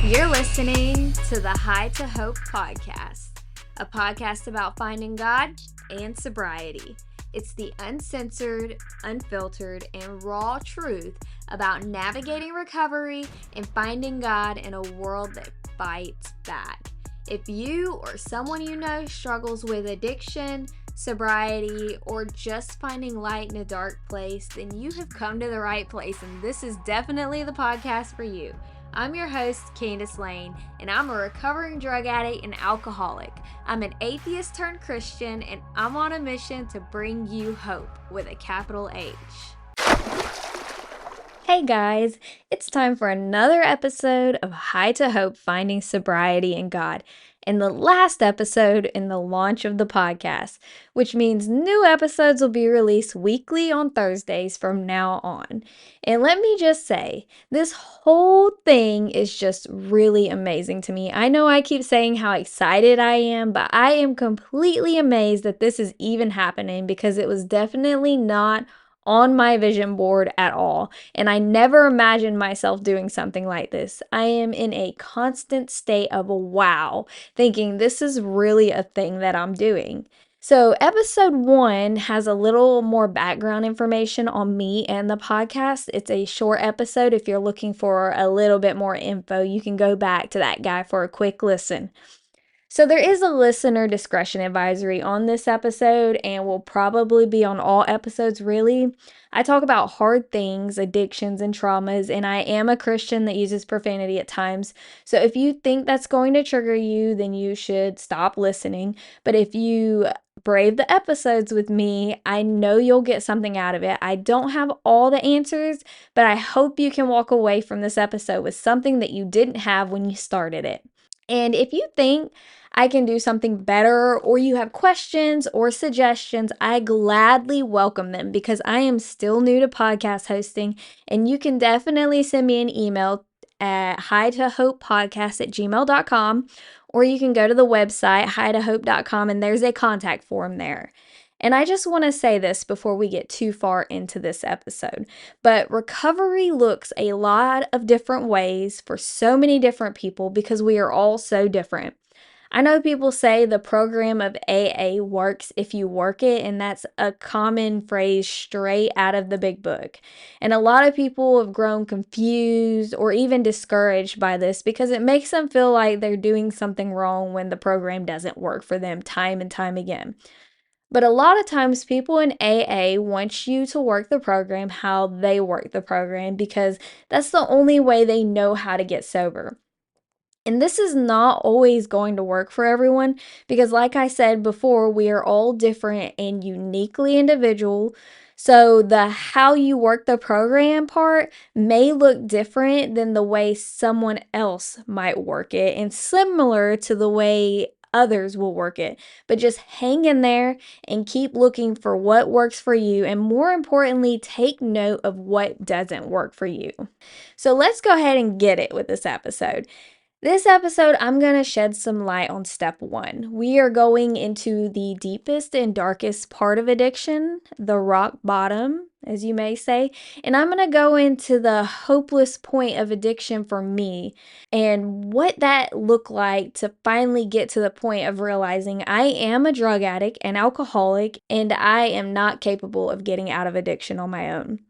You're listening to the High to Hope podcast, a podcast about finding God and sobriety. It's the uncensored, unfiltered, and raw truth about navigating recovery and finding God in a world that fights back. If you or someone you know struggles with addiction, sobriety, or just finding light in a dark place, then you have come to the right place, and this is definitely the podcast for you. I'm your host, Candace Lane, and I'm a recovering drug addict and alcoholic. I'm an atheist turned Christian, and I'm on a mission to bring you hope with a capital H. Hey guys, it's time for another episode of High to Hope Finding Sobriety in God, and the last episode in the launch of the podcast, which means new episodes will be released weekly on Thursdays from now on. And let me just say, this whole thing is just really amazing to me. I know I keep saying how excited I am, but I am completely amazed that this is even happening because it was definitely not on my vision board at all, and I never imagined myself doing something like this. I am in a constant state of wow, thinking this is really a thing that I'm doing. So episode 1 has a little more background information on me and the podcast. It's a short episode. If you're looking for a little bit more info, you can go back to that guy for a quick listen. So there is a listener discretion advisory on this episode and will probably be on all episodes really. I talk about hard things, addictions, and traumas, and I am a Christian that uses profanity at times. So if you think that's going to trigger you, then you should stop listening. But if you brave the episodes with me, I know you'll get something out of it. I don't have all the answers, but I hope you can walk away from this episode with something that you didn't have when you started it. And if you think I can do something better, or you have questions or suggestions, I gladly welcome them because I am still new to podcast hosting, and you can definitely send me an email at hightahopepodcast@gmail.com, or you can go to the website hightahhope.com and there's a contact form there. And I just want to say this before we get too far into this episode, but recovery looks a lot of different ways for so many different people because we are all so different. I know people say the program of AA works if you work it, and that's a common phrase straight out of the big book. And a lot of people have grown confused or even discouraged by this because it makes them feel like they're doing something wrong when the program doesn't work for them time and time again. But a lot of times people in AA want you to work the program how they work the program because that's the only way they know how to get sober. And this is not always going to work for everyone because, like I said before, we are all different and uniquely individual. So the how you work the program part may look different than the way someone else might work it, and similar to the way others will work it. But just hang in there and keep looking for what works for you, and more importantly, take note of what doesn't work for you. So let's go ahead and get it with this episode. This episode, I'm going to shed some light on step 1. We are going into the deepest and darkest part of addiction, the rock bottom, as you may say. And I'm going to go into the hopeless point of addiction for me and what that looked like to finally get to the point of realizing I am a drug addict and alcoholic, and I am not capable of getting out of addiction on my own.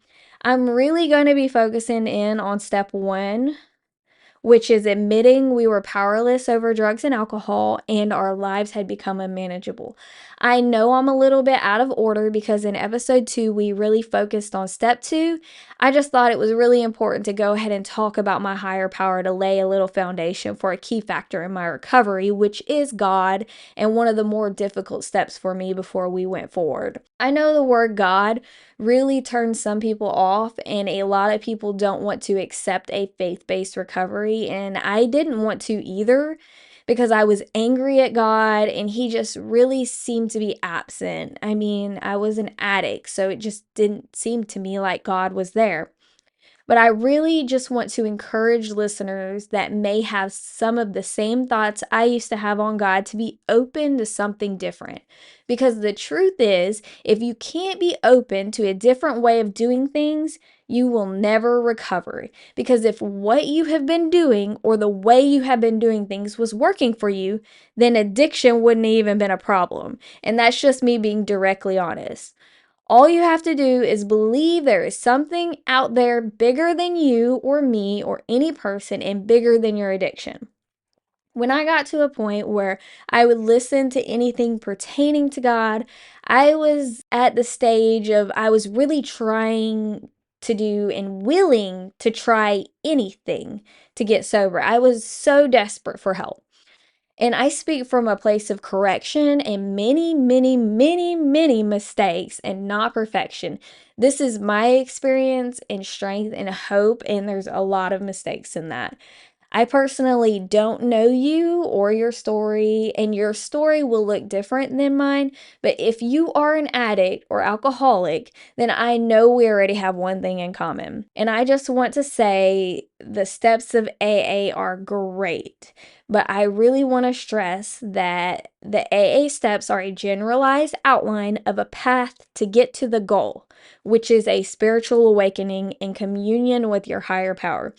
I'm really going to be focusing in on step 1, which is admitting we were powerless over drugs and alcohol and our lives had become unmanageable. I know I'm a little bit out of order because in episode 2, we really focused on step 2. I just thought it was really important to go ahead and talk about my higher power to lay a little foundation for a key factor in my recovery, which is God, and one of the more difficult steps for me before we went forward. I know the word God really turns some people off, and a lot of people don't want to accept a faith-based recovery, and I didn't want to either because I was angry at God and he just really seemed to be absent. I mean, I was an addict, so it just didn't seem to me like God was there. But I really just want to encourage listeners that may have some of the same thoughts I used to have on God to be open to something different. Because the truth is, if you can't be open to a different way of doing things, you will never recover. Because if what you have been doing or the way you have been doing things was working for you, then addiction wouldn't even been a problem. And that's just me being directly honest. All you have to do is believe there is something out there bigger than you or me or any person and bigger than your addiction. When I got to a point where I would listen to anything pertaining to God, I was at the stage of I was really trying to do and willing to try anything to get sober. I was so desperate for help. And I speak from a place of correction and many, many, many, many mistakes and not perfection. This is my experience and strength and hope, and there's a lot of mistakes in that. I personally don't know you or your story, and your story will look different than mine. But if you are an addict or alcoholic, then I know we already have one thing in common. And I just want to say the steps of AA are great, but I really want to stress that the AA steps are a generalized outline of a path to get to the goal, which is a spiritual awakening and communion with your higher power.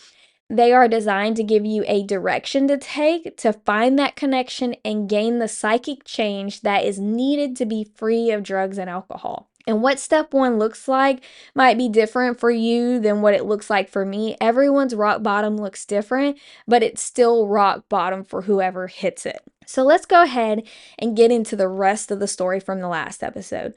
They are designed to give you a direction to take to find that connection and gain the psychic change that is needed to be free of drugs and alcohol. And what step one looks like might be different for you than what it looks like for me. Everyone's rock bottom looks different, but it's still rock bottom for whoever hits it. So let's go ahead and get into the rest of the story from the last episode.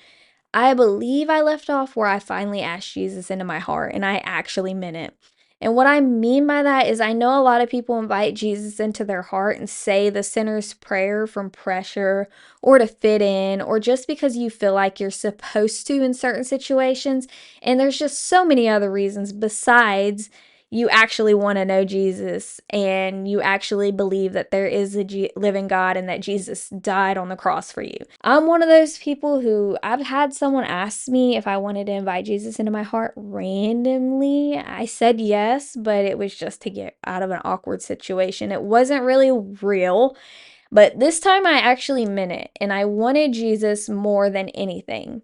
I believe I left off where I finally asked Jesus into my heart, and I actually meant it. And what I mean by that is I know a lot of people invite Jesus into their heart and say the sinner's prayer from pressure or to fit in or just because you feel like you're supposed to in certain situations. And there's just so many other reasons besides you actually want to know Jesus and you actually believe that there is a living God and that Jesus died on the cross for you. I'm one of those people who I've had someone ask me if I wanted to invite Jesus into my heart randomly. I said yes, but it was just to get out of an awkward situation. It wasn't really real. But this time I actually meant it, and I wanted Jesus more than anything.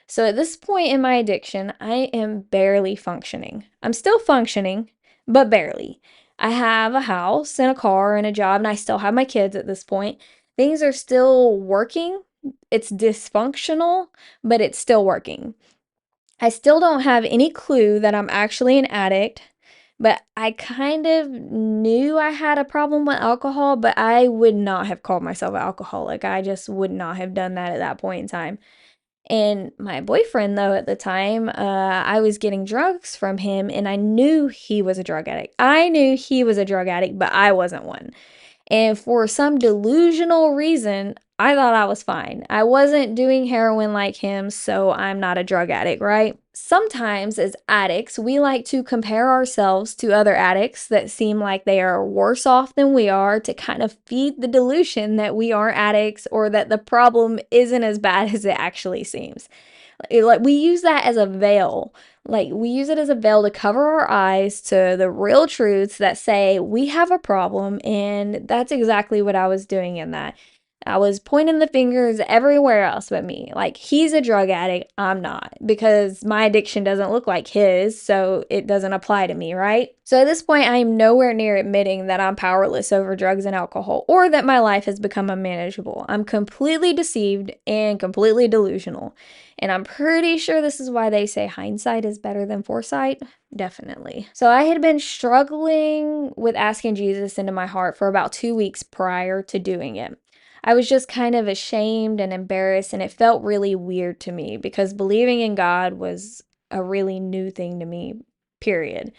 So at this point in my addiction, I am barely functioning. I'm still functioning, but barely. I have a house and a car and a job, and I still have my kids at this point. Things are still working. It's dysfunctional, but it's still working. I still don't have any clue that I'm actually an addict, but I kind of knew I had a problem with alcohol, but I would not have called myself an alcoholic. I just would not have done that at that point in time. And my boyfriend, though, at the time, I was getting drugs from him, and I knew he was a drug addict. I knew he was a drug addict, but I wasn't one. And for some delusional reason, I thought I was fine. I wasn't doing heroin like him, so I'm not a drug addict, right? Sometimes, as addicts, we like to compare ourselves to other addicts that seem like they are worse off than we are to kind of feed the delusion that we are addicts or that the problem isn't as bad as it actually seems. Like we use that as a veil. Like we use it as a veil to cover our eyes to the real truths that say we have a problem, and that's exactly what I was doing in that. I was pointing the fingers everywhere else but me. Like, he's a drug addict, I'm not, because my addiction doesn't look like his, so it doesn't apply to me, right? So at this point, I am nowhere near admitting that I'm powerless over drugs and alcohol or that my life has become unmanageable. I'm completely deceived and completely delusional. And I'm pretty sure this is why they say hindsight is better than foresight. Definitely. So I had been struggling with asking Jesus into my heart for about 2 weeks prior to doing it. I was just kind of ashamed and embarrassed, and it felt really weird to me because believing in God was a really new thing to me, period.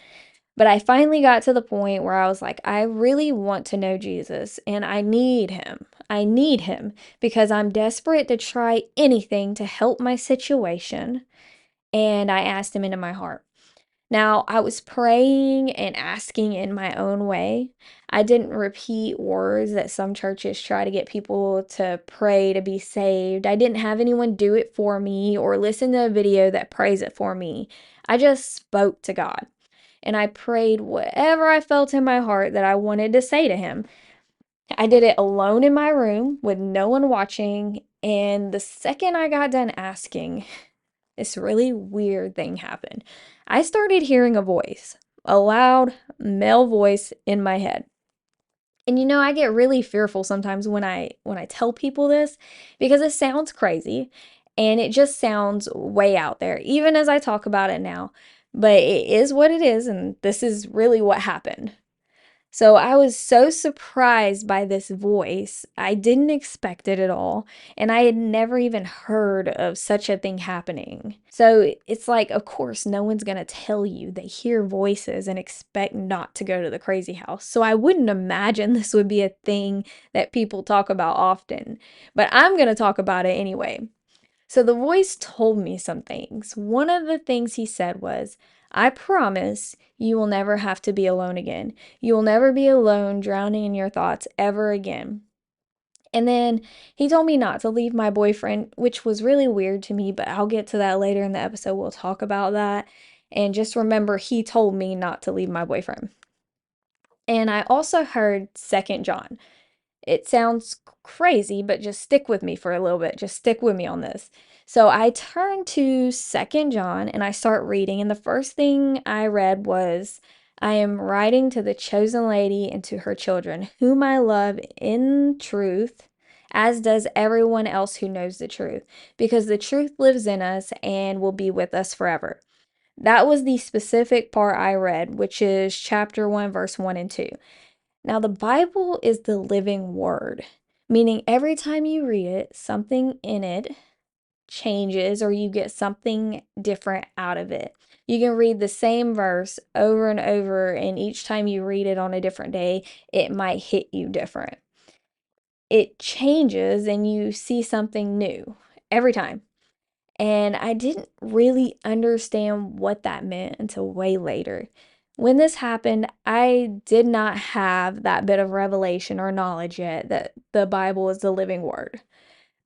But I finally got to the point where I was like, I really want to know Jesus and I need him. I need him because I'm desperate to try anything to help my situation. And I asked him into my heart. Now, I was praying and asking in my own way. I didn't repeat words that some churches try to get people to pray to be saved. I didn't have anyone do it for me or listen to a video that prays it for me. I just spoke to God and I prayed whatever I felt in my heart that I wanted to say to him. I did it alone in my room with no one watching. And the second I got done asking, this really weird thing happened. I started hearing a voice, a loud male voice in my head. And I get really fearful sometimes when I tell people this because it sounds crazy and it just sounds way out there even as I talk about it now. But it is what it is, and this is really what happened. So I was so surprised by this voice. I didn't expect it at all, and I had never even heard of such a thing happening. So it's like, of course, no one's going to tell you they hear voices and expect not to go to the crazy house. So I wouldn't imagine this would be a thing that people talk about often, but I'm going to talk about it anyway. So the voice told me some things. One of the things he said was, I promise you will never have to be alone again. You will never be alone drowning in your thoughts ever again. And then he told me not to leave my boyfriend, which was really weird to me, but I'll get to that later in the episode. We'll talk about that. And just remember, he told me not to leave my boyfriend. And I also heard Second John. It sounds crazy, but just stick with me for a little bit. Just stick with me on this. So I turn to Second John and I start reading, and the first thing I read was, I am writing to the chosen lady and to her children, whom I love in truth, as does everyone else who knows the truth, because the truth lives in us and will be with us forever. That was the specific part I read, which is chapter 1, verse 1 and 2. Now, the Bible is the living word, meaning every time you read it, something in it changes or you get something different out of it. You can read the same verse over and over, and each time you read it on a different day, it might hit you different. It changes and you see something new every time. And I didn't really understand what that meant until way later. When this happened, I did not have that bit of revelation or knowledge yet that the Bible is the living word.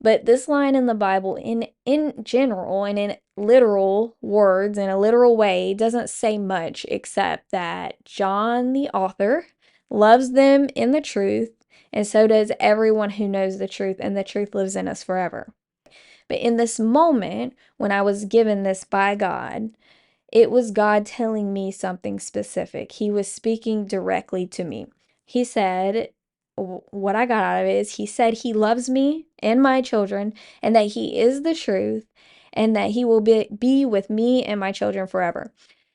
But this line in the Bible, in general and in literal words, in a literal way, doesn't say much except that John, the author, loves them in the truth, and so does everyone who knows the truth, and the truth lives in us forever. But in this moment, when I was given this by God, it was God telling me something specific. He was speaking directly to me. He said, what I got out of it is he said he loves me and my children, and that he is the truth, and that he will be with me and my children forever.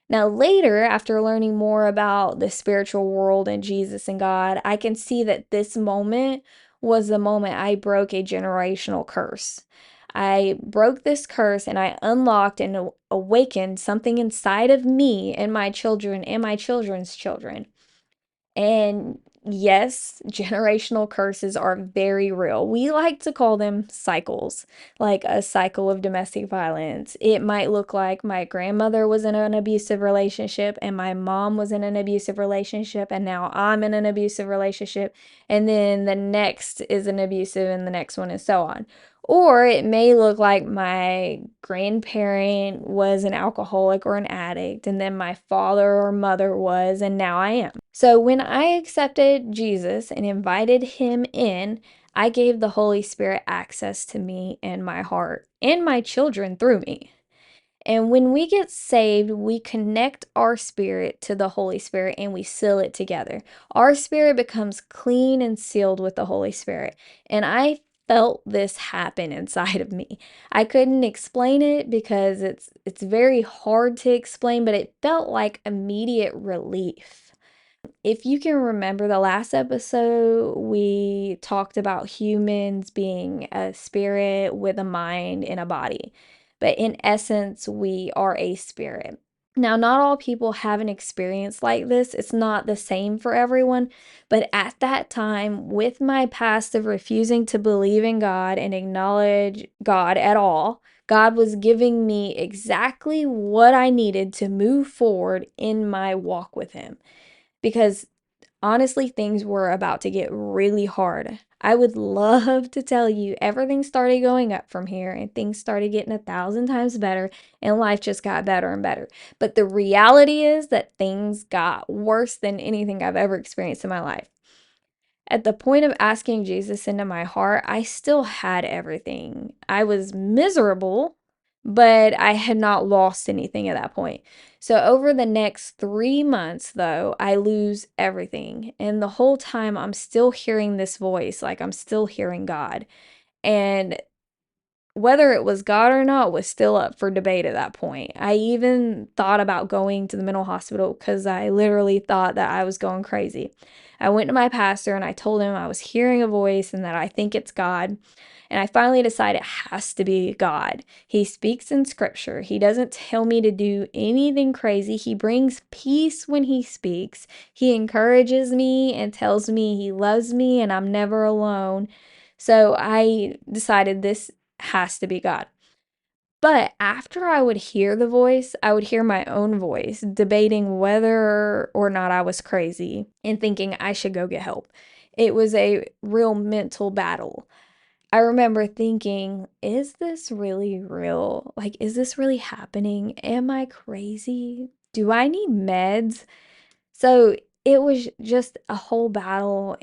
Now, later, after learning more about the spiritual world and Jesus and God, I can see that this moment was the moment I broke a generational curse. I broke this curse and I unlocked and awakened something inside of me and my children and my children's children. And yes, generational curses are very real. We like to call them cycles, like a cycle of domestic violence. It might look like my grandmother was in an abusive relationship and my mom was in an abusive relationship and now I'm in an abusive relationship, and then the next is an abusive and the next one, and so on. Or it may look like my grandparent was an alcoholic or an addict, and then my father or mother was, and now I am. So when I accepted Jesus and invited him in, I gave the Holy Spirit access to me and my heart and my children through me. And when we get saved, we connect our spirit to the Holy Spirit and we seal it together. Our spirit becomes clean and sealed with the Holy Spirit. And I felt this happen inside of me. I couldn't explain it because it's very hard to explain, but it felt like immediate relief. If you can remember the last episode, we talked about humans being a spirit with a mind and a body. But in essence, we are a spirit. Now, not all people have an experience like this. It's not the same for everyone. But at that time, with my past of refusing to believe in God and acknowledge God at all, God was giving me exactly what I needed to move forward in my walk with Him. Because honestly, things were about to get really hard. I would love to tell you everything started going up from here and things started getting 1,000 times better and life just got better and better. But the reality is that things got worse than anything I've ever experienced in my life. At the point of asking Jesus into my heart, I still had everything. I was miserable, but I had not lost anything at that point. So over the next 3 months, though, I lose everything. And the whole time I'm still hearing this voice, like I'm still hearing God. And whether it was God or not was still up for debate at that point. I even thought about going to the mental hospital because I literally thought that I was going crazy. I went to my pastor and I told him I was hearing a voice and that I think it's God. And I finally decided it has to be God. He speaks in scripture. He doesn't tell me to do anything crazy. He brings peace when he speaks. He encourages me and tells me he loves me and I'm never alone. So I decided this has to be God. But after I would hear the voice, I would hear my own voice debating whether or not I was crazy and thinking I should go get help. It was a real mental battle. I remember thinking, is this really real? Like, is this really happening? Am I crazy? Do I need meds? So it was just a whole battle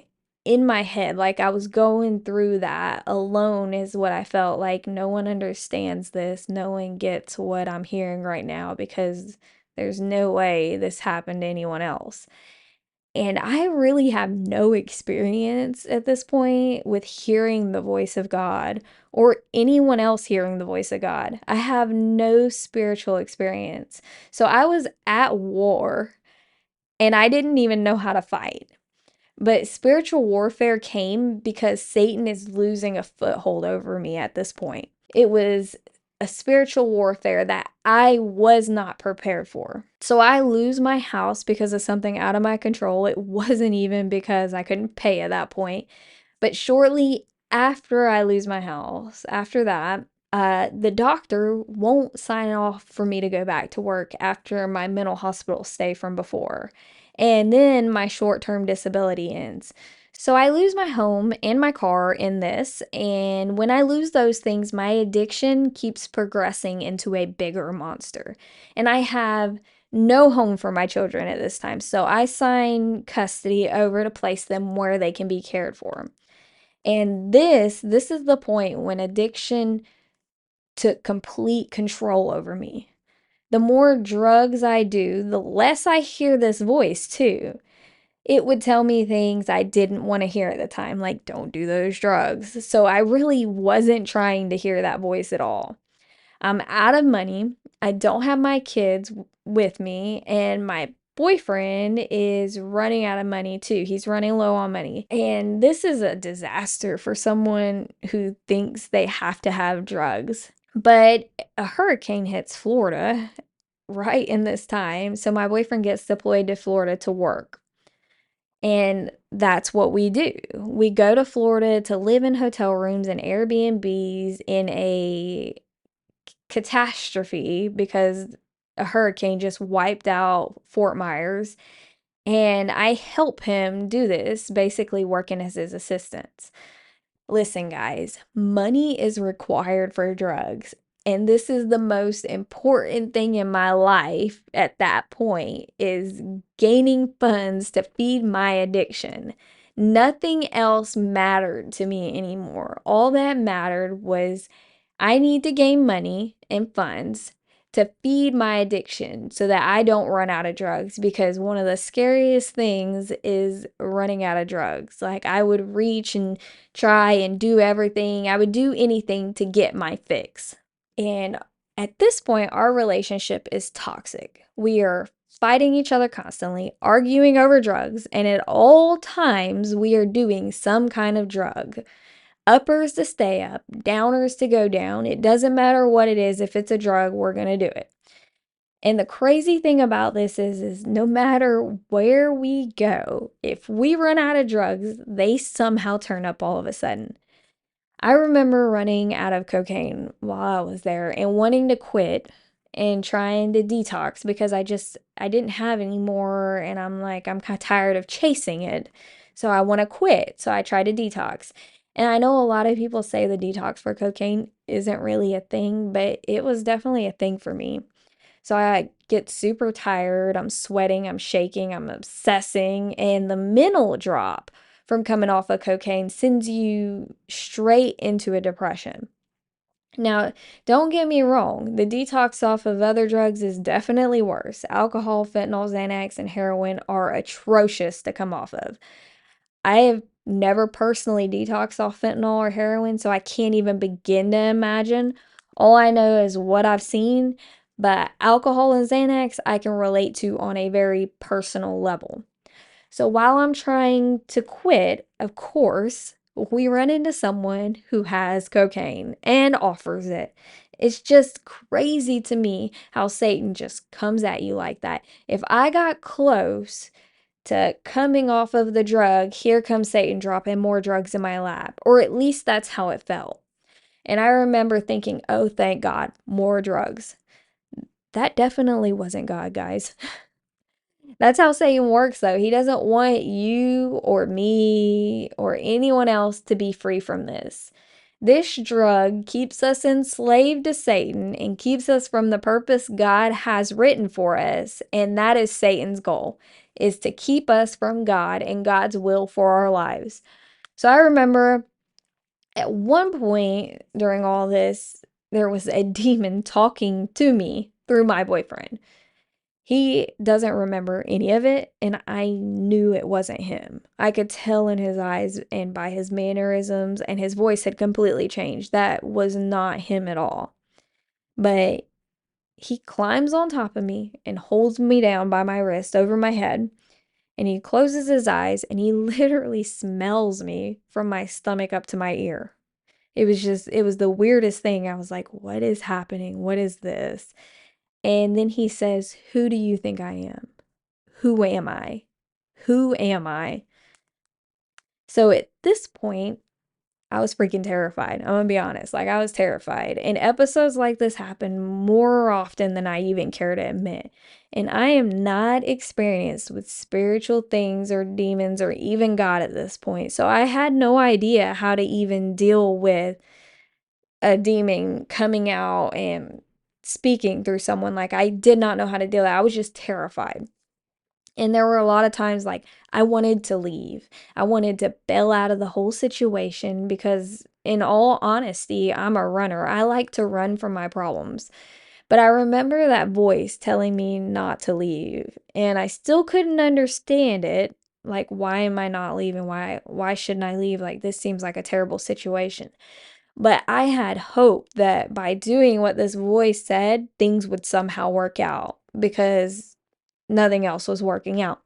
in my head. Like I was going through that alone, is what I felt like. No one understands this. No one gets what I'm hearing right now because there's no way this happened to anyone else. And I really have no experience at this point with hearing the voice of God or anyone else hearing the voice of God. I have no spiritual experience. So I was at war and I didn't even know how to fight. But spiritual warfare came because Satan is losing a foothold over me at this point. It was a spiritual warfare that I was not prepared for. So I lose my house because of something out of my control. It wasn't even because I couldn't pay at that point. But shortly after I lose my house, after that, the doctor won't sign off for me to go back to work after my mental hospital stay from before. And then my short term disability ends. So I lose my home and my car in this. And when I lose those things, my addiction keeps progressing into a bigger monster. And I have no home for my children at this time. So I sign custody over to place them where they can be cared for. And this is the point when addiction took complete control over me. The more drugs I do, the less I hear this voice, too. It would tell me things I didn't want to hear at the time, like, don't do those drugs. So I really wasn't trying to hear that voice at all. I'm out of money. I don't have my kids with me, and my boyfriend is running out of money too. He's running low on money. And this is a disaster for someone who thinks they have to have drugs. But a hurricane hits Florida right in this time. So my boyfriend gets deployed to Florida to work. And that's what we do. We go to Florida to live in hotel rooms and Airbnbs in a catastrophe because a hurricane just wiped out Fort Myers. And I help him do this, basically working as his assistant. Listen, guys, money is required for drugs. And this is the most important thing in my life at that point is gaining funds to feed my addiction. Nothing else mattered to me anymore. All that mattered was I need to gain money and funds to feed my addiction so that I don't run out of drugs because one of the scariest things is running out of drugs. Like I would reach and try and do everything. I would do anything to get my fix. And at this point, our relationship is toxic. We are fighting each other constantly, arguing over drugs, and at all times we are doing some kind of drug. Uppers to stay up, downers to go down. It doesn't matter what it is. If it's a drug, we're going to do it. And the crazy thing about this is no matter where we go, if we run out of drugs, they somehow turn up all of a sudden. I remember running out of cocaine while I was there and wanting to quit and trying to detox because I didn't have any more and I'm like I'm kind of tired of chasing it. So I want to quit. So I tried to detox. And I know a lot of people say the detox for cocaine isn't really a thing, but it was definitely a thing for me. So I get super tired, I'm sweating, I'm shaking, I'm obsessing, and the mental drop from coming off of cocaine sends you straight into a depression. Now, don't get me wrong, the detox off of other drugs is definitely worse. Alcohol, fentanyl, Xanax, and heroin are atrocious to come off of. I have never personally detoxed off fentanyl or heroin, so I can't even begin to imagine. All I know is what I've seen, but alcohol and Xanax I can relate to on a very personal level. So while I'm trying to quit, of course, we run into someone who has cocaine and offers it. It's just crazy to me how Satan just comes at you like that. If I got close to coming off of the drug, here comes Satan dropping more drugs in my lap. Or at least that's how it felt. And I remember thinking, oh, thank God, more drugs. That definitely wasn't God, guys. That's how Satan works, though. He doesn't want you or me or anyone else to be free from this. This drug keeps us enslaved to Satan and keeps us from the purpose God has written for us, and that is Satan's goal, is to keep us from God and God's will for our lives. So I remember at one point during all this, there was a demon talking to me through my boyfriend. He doesn't remember any of it, and I knew it wasn't him. I could tell in his eyes and by his mannerisms, and his voice had completely changed. That was not him at all. But he climbs on top of me and holds me down by my wrist over my head, and he closes his eyes and he literally smells me from my stomach up to my ear. It was the weirdest thing. I was like, what is happening? What is this? And then he says, who do you think I am? Who am I? Who am I? So at this point, I was freaking terrified. I'm gonna be honest. Like, I was terrified. And episodes like this happen more often than I even care to admit. And I am not experienced with spiritual things or demons or even God at this point. So I had no idea how to even deal with a demon coming out and speaking through someone. Like, I did not know how to deal with it. I was just terrified. And there were a lot of times like I wanted to leave. I wanted to bail out of the whole situation because, in all honesty, I'm a runner. I like to run from my problems. But I remember that voice telling me not to leave, and I still couldn't understand it. Like, why am I not leaving? Why shouldn't I leave? Like, this seems like a terrible situation. But I had hope that by doing what this voice said, things would somehow work out because nothing else was working out.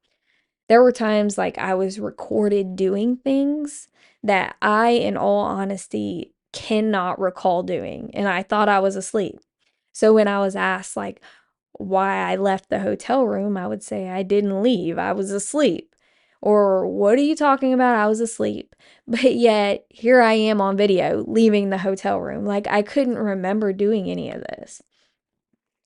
There were times like I was recorded doing things that I, in all honesty, cannot recall doing, and I thought I was asleep. So when I was asked like why I left the hotel room, I would say I didn't leave, I was asleep. Or what are you talking about? I was asleep. But yet here I am on video leaving the hotel room. Like, I couldn't remember doing any of this.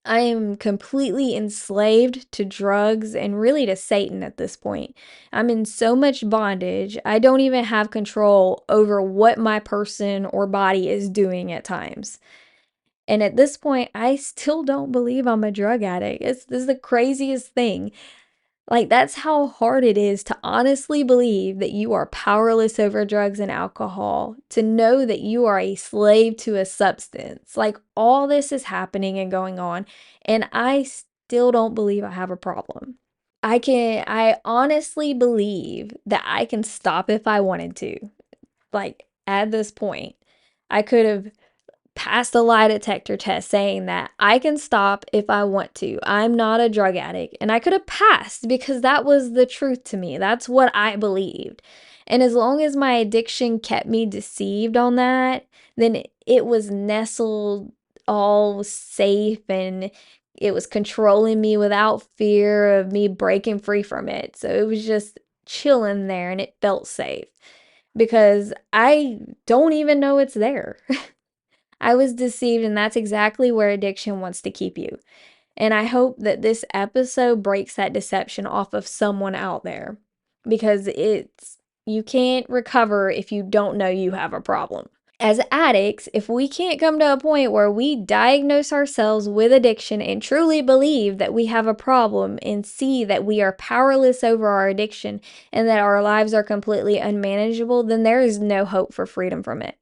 I am completely enslaved to drugs and really to Satan at this point. I'm in so much bondage, I don't even have control over what my person or body is doing at times. And at this point, I still don't believe I'm a drug addict. This is the craziest thing. Like, that's how hard it is to honestly believe that you are powerless over drugs and alcohol, to know that you are a slave to a substance. Like, all this is happening and going on, and I still don't believe I have a problem. I honestly believe that I can stop if I wanted to. Like, at this point, I could have passed a lie detector test saying that I can stop if I want to. I'm not a drug addict. And I could have passed because that was the truth to me. That's what I believed. And as long as my addiction kept me deceived on that, then it was nestled all safe and it was controlling me without fear of me breaking free from it. So it was just chilling there and it felt safe because I don't even know it's there. I was deceived, and that's exactly where addiction wants to keep you. And I hope that this episode breaks that deception off of someone out there because you can't recover if you don't know you have a problem. As addicts, if we can't come to a point where we diagnose ourselves with addiction and truly believe that we have a problem and see that we are powerless over our addiction and that our lives are completely unmanageable, then there is no hope for freedom from it.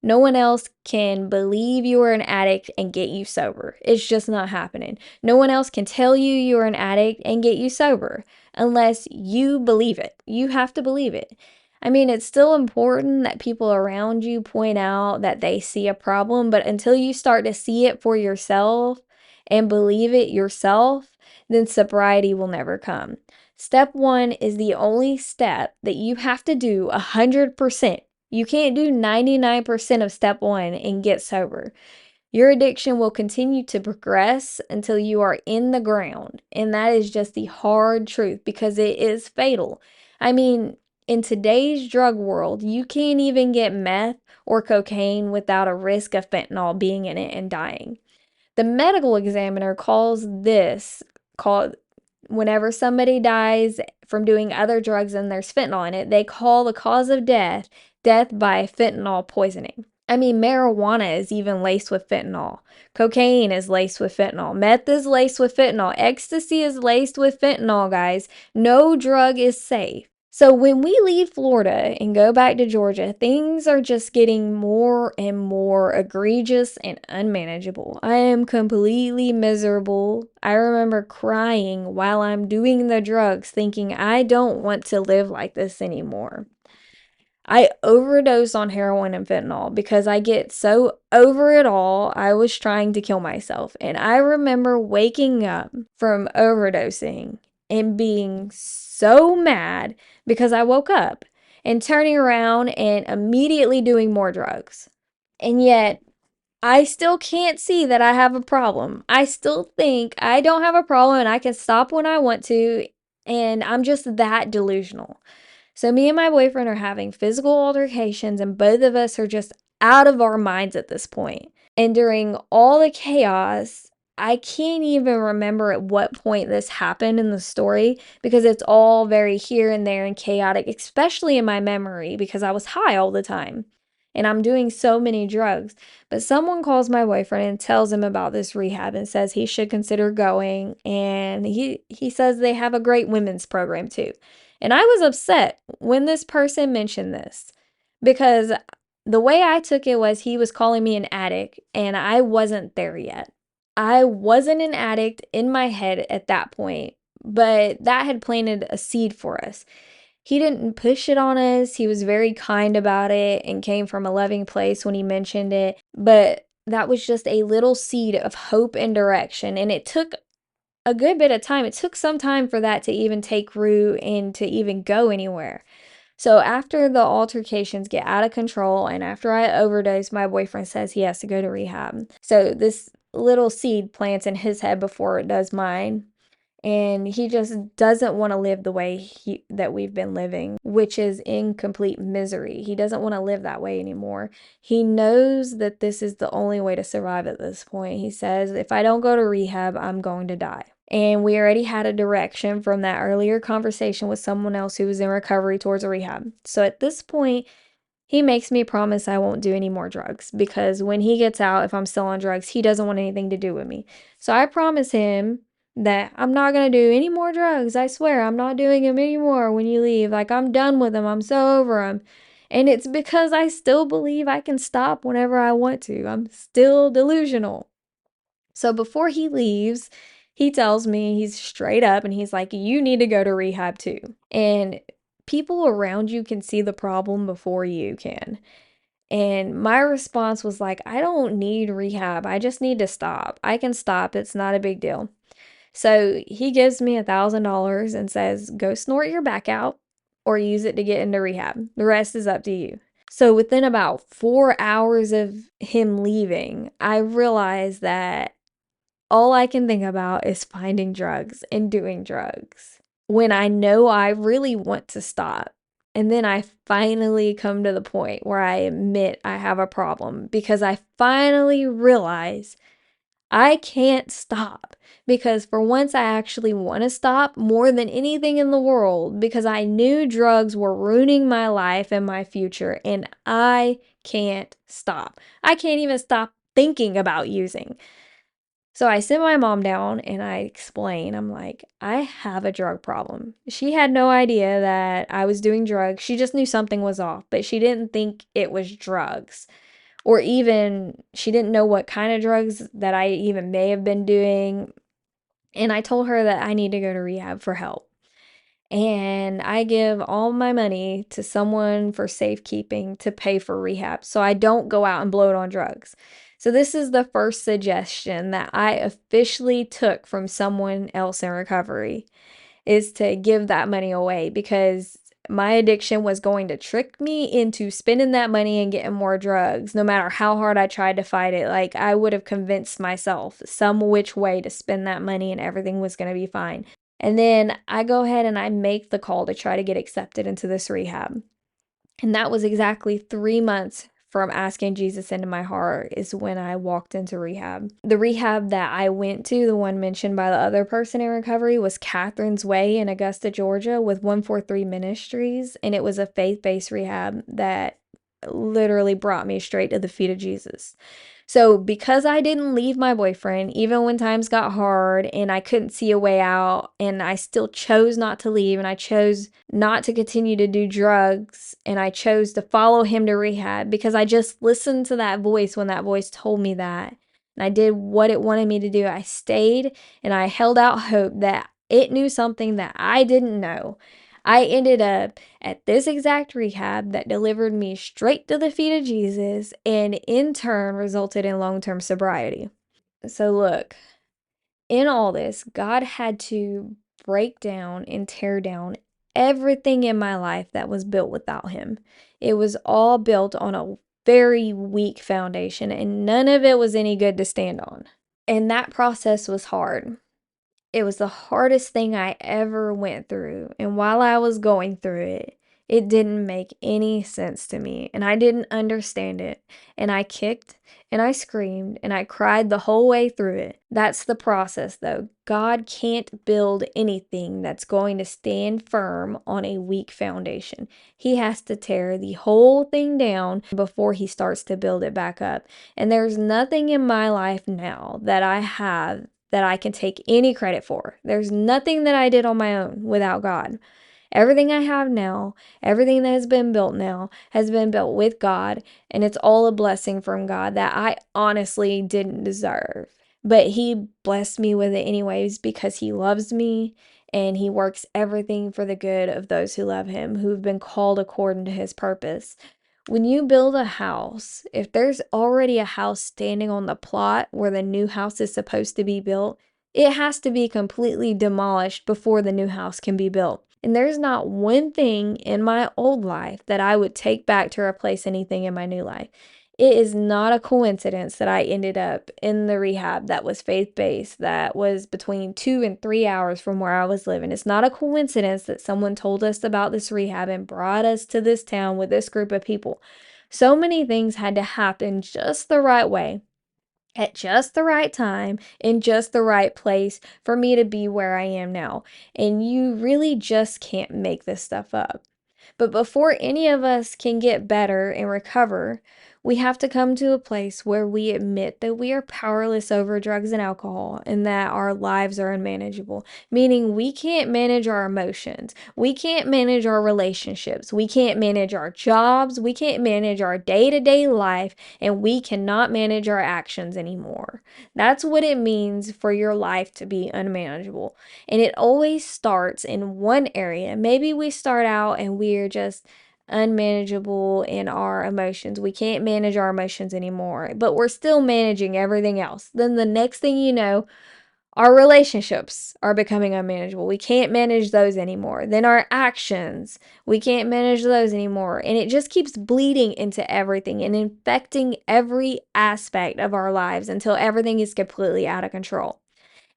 No one else can believe you are an addict and get you sober. It's just not happening. No one else can tell you you're an addict and get you sober unless you believe it. You have to believe it. I mean, it's still important that people around you point out that they see a problem, but until you start to see it for yourself and believe it yourself, then sobriety will never come. Step one is the only step that you have to do 100%. You can't do 99% of step one and get sober. Your addiction will continue to progress until you are in the ground. And that is just the hard truth because it is fatal. I mean, in today's drug world, you can't even get meth or cocaine without a risk of fentanyl being in it and dying. The medical examiner calls this called whenever somebody dies from doing other drugs and there's fentanyl in it, they call the cause of death by fentanyl poisoning. I mean, marijuana is even laced with fentanyl. Cocaine is laced with fentanyl. Meth is laced with fentanyl. Ecstasy is laced with fentanyl, guys. No drug is safe. So when we leave Florida and go back to Georgia, things are just getting more and more egregious and unmanageable. I am completely miserable. I remember crying while I'm doing the drugs, thinking I don't want to live like this anymore. I overdosed on heroin and fentanyl because I get so over it all. I was trying to kill myself. And I remember waking up from overdosing and being so mad because I woke up and turning around and immediately doing more drugs. And yet, I still can't see that I have a problem. I still think I don't have a problem and I can stop when I want to. And I'm just that delusional. So me and my boyfriend are having physical altercations and both of us are just out of our minds at this point. And during all the chaos, I can't even remember at what point this happened in the story because it's all very here and there and chaotic, especially in my memory because I was high all the time and I'm doing so many drugs. But someone calls my boyfriend and tells him about this rehab and says he should consider going, and he says they have a great women's program too. And I was upset when this person mentioned this because the way I took it was he was calling me an addict and I wasn't there yet. I wasn't an addict in my head at that point, but that had planted a seed for us. He didn't push it on us. He was very kind about it and came from a loving place when he mentioned it. But that was just a little seed of hope and direction. And it took a good bit of time. It took some time for that to even take root and to even go anywhere. So after the altercations get out of control and after I overdose, my boyfriend says he has to go to rehab. So this little seed plants in his head before it does mine. And he just doesn't want to live the way that we've been living, which is in complete misery. He doesn't want to live that way anymore. He knows that this is the only way to survive at this point. He says, if I don't go to rehab, I'm going to die. And we already had a direction from that earlier conversation with someone else who was in recovery towards a rehab. So at this point, he makes me promise I won't do any more drugs because when he gets out, if I'm still on drugs, he doesn't want anything to do with me. So I promise him that I'm not going to do any more drugs. I swear, I'm not doing them anymore when you leave. Like, I'm done with them. I'm so over them. And it's because I still believe I can stop whenever I want to. I'm still delusional. So before he leaves, he tells me, he's straight up and he's like, you need to go to rehab too. And people around you can see the problem before you can. And my response was like, I don't need rehab. I just need to stop. I can stop. It's not a big deal. So he gives me $1,000 and says, go snort your back out or use it to get into rehab. The rest is up to you. So within about 4 hours of him leaving, I realized that all I can think about is finding drugs and doing drugs when I know I really want to stop. And then I finally come to the point where I admit I have a problem because I finally realize I can't stop. Because for once, I actually want to stop more than anything in the world because I knew drugs were ruining my life and my future, and I can't stop. I can't even stop thinking about using. So I sit my mom down and I explain, I'm like, I have a drug problem. She had no idea that I was doing drugs. She just knew something was off, but she didn't think it was drugs. or even she didn't know what kind of drugs that I even may have been doing. And I told her that I need to go to rehab for help. And I give all my money to someone for safekeeping to pay for rehab so I don't go out and blow it on drugs. So, this is the first suggestion that I officially took from someone else in recovery, is to give that money away, because my addiction was going to trick me into spending that money and getting more drugs. No matter how hard I tried to fight it, like, I would have convinced myself some which way to spend that money and everything was going to be fine. And then I go ahead and I make the call to try to get accepted into this rehab. And that was exactly 3 months from asking Jesus into my heart is when I walked into rehab. The rehab that I went to, the one mentioned by the other person in recovery, was Catherine's Way in Augusta, Georgia, with 143 Ministries. And it was a faith-based rehab that literally brought me straight to the feet of Jesus. So, because I didn't leave my boyfriend, even when times got hard and I couldn't see a way out, and I still chose not to leave, and I chose not to continue to do drugs, and I chose to follow him to rehab because I just listened to that voice when that voice told me that. And I did what it wanted me to do. I stayed and I held out hope that it knew something that I didn't know. I ended up at this exact rehab that delivered me straight to the feet of Jesus and in turn resulted in long-term sobriety. So look, in all this, God had to break down and tear down everything in my life that was built without him. It was all built on a very weak foundation and none of it was any good to stand on. And that process was hard. It was the hardest thing I ever went through, and while I was going through it, it didn't make any sense to me, and I didn't understand it, and I kicked, and I screamed, and I cried the whole way through it. That's the process, though. God can't build anything that's going to stand firm on a weak foundation. He has to tear the whole thing down before he starts to build it back up, and there's nothing in my life now that I have that I can take any credit for. There's nothing that I did on my own without God. Everything I have now, everything that has been built now, has been built with God, and it's all a blessing from God that I honestly didn't deserve. But He blessed me with it anyways because He loves me and He works everything for the good of those who love Him, who've been called according to His purpose. When you build a house, if there's already a house standing on the plot where the new house is supposed to be built, it has to be completely demolished before the new house can be built. And there's not one thing in my old life that I would take back to replace anything in my new life. It is not a coincidence that I ended up in the rehab that was faith-based, that was between 2 and 3 hours from where I was living. It's not a coincidence that someone told us about this rehab and brought us to this town with this group of people. So many things had to happen just the right way, at just the right time, in just the right place for me to be where I am now. And you really just can't make this stuff up. But before any of us can get better and recover, we have to come to a place where we admit that we are powerless over drugs and alcohol and that our lives are unmanageable. Meaning, we can't manage our emotions, we can't manage our relationships, we can't manage our jobs, we can't manage our day to day life, and we cannot manage our actions anymore. That's what it means for your life to be unmanageable. And it always starts in one area. Maybe we start out and we're just unmanageable in our emotions. We can't manage our emotions anymore, but we're still managing everything else. Then the next thing you know, our relationships are becoming unmanageable. We can't manage those anymore. Then our actions, we can't manage those anymore. And it just keeps bleeding into everything and infecting every aspect of our lives until everything is completely out of control.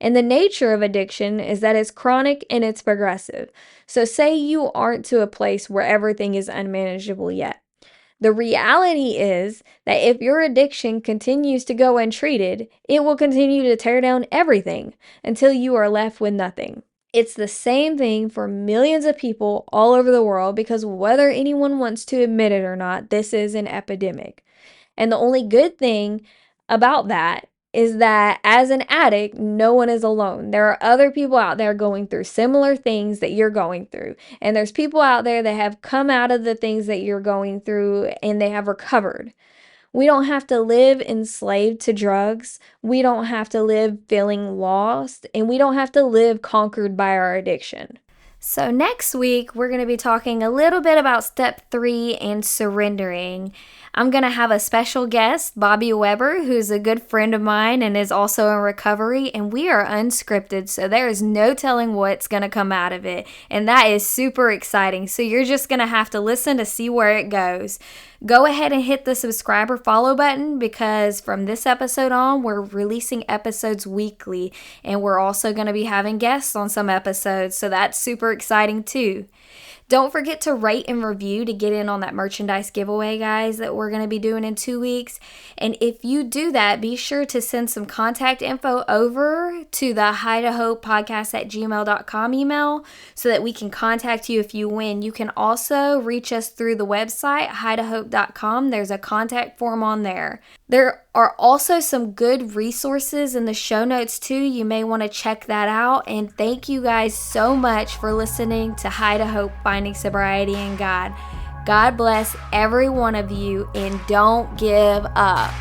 And the nature of addiction is that it's chronic and it's progressive. So, say you aren't to a place where everything is unmanageable yet. The reality is that if your addiction continues to go untreated, it will continue to tear down everything until you are left with nothing. It's the same thing for millions of people all over the world because whether anyone wants to admit it or not, this is an epidemic. And the only good thing about that is that as an addict, no one is alone. There are other people out there going through similar things that you're going through. And there's people out there that have come out of the things that you're going through and they have recovered. We don't have to live enslaved to drugs. We don't have to live feeling lost, and we don't have to live conquered by our addiction. So next week, we're going to be talking a little bit about step 3 and surrendering. I'm going to have a special guest, Bobby Weber, who's a good friend of mine and is also in recovery, and we are unscripted, so there is no telling what's going to come out of it, and that is super exciting. So you're just going to have to listen to see where it goes. Go ahead and hit the subscribe or follow button, because from this episode on, we're releasing episodes weekly, and we're also going to be having guests on some episodes, so that's super exciting too. Don't forget to rate and review to get in on that merchandise giveaway, guys, that we're going to be doing in 2 weeks. And if you do that, be sure to send some contact info over to the hidahopepodcast@gmail.com email so that we can contact you if you win. You can also reach us through the website, hidahope.com. There's a contact form on there. There are also some good resources in the show notes too. You may want to check that out. And thank you guys so much for listening to Hide a Hope, Finding Sobriety in God. God bless every one of you, and don't give up.